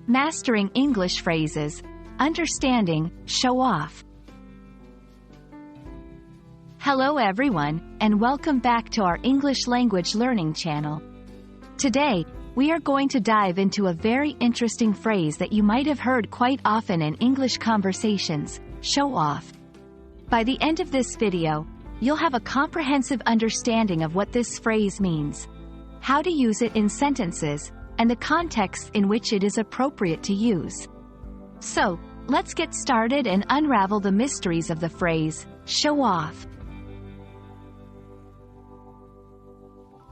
Mastering English phrases, understanding, show off. Hello everyone, and welcome back to our English language learning channel. Today, we are going to dive into a very interesting phrase that you might have heard quite often in English conversations, show off. By the end of this video, you'll have a comprehensive understanding of what this phrase means, how to use it in sentences, and the context in which it is appropriate to use. So, let's get started and unravel the mysteries of the phrase, show off.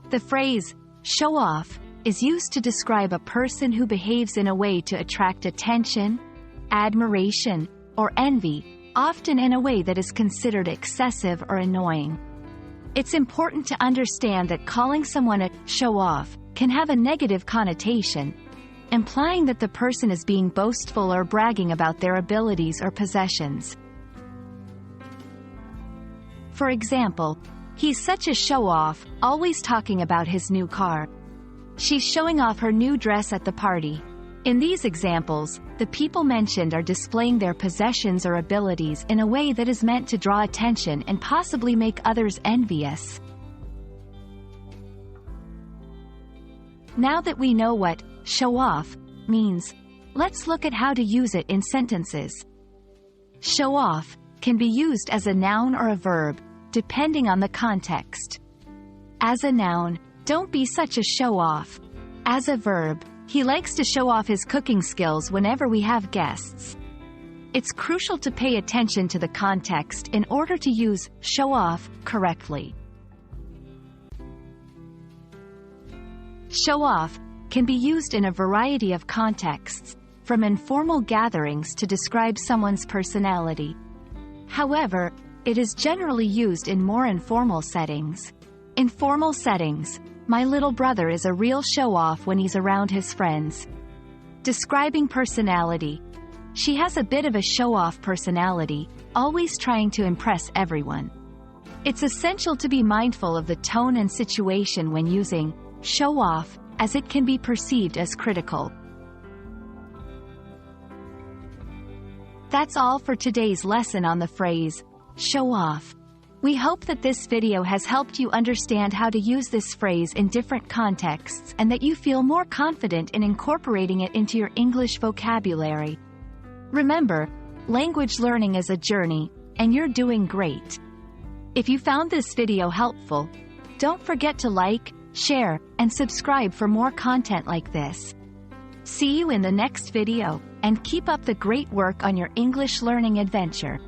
The phrase, show off, is used to describe a person who behaves in a way to attract attention, admiration, or envy, often in a way that is considered excessive or annoying. It's important to understand that calling someone a show off can have a negative connotation, implying that the person is being boastful or bragging about their abilities or possessions. For example, he's such a show-off, always talking about his new car. She's showing off her new dress at the party. In these examples, the people mentioned are displaying their possessions or abilities in a way that is meant to draw attention and possibly make others envious. Now that we know what show off means, let's look at how to use it in sentences. Show off can be used as a noun or a verb, depending on the context. As a noun, don't be such a show-off. As a verb, he likes to show off his cooking skills whenever we have guests. It's crucial to pay attention to the context in order to use show off correctly. Show off can be used in a variety of contexts, from informal gatherings to describe someone's personality. However, it is generally used in more informal settings. In formal settings, my little brother is a real show-off when he's around his friends. Describing personality. She has a bit of a show-off personality, always trying to impress everyone. It's essential to be mindful of the tone and situation when using show off, as it can be perceived as critical. That's all for today's lesson on the phrase, show off. We hope that this video has helped you understand how to use this phrase in different contexts and that you feel more confident in incorporating it into your English vocabulary. Remember, language learning is a journey, and you're doing great. If you found this video helpful, don't forget to like, share, and subscribe for more content like this. See you in the next video, and keep up the great work on your English learning adventure.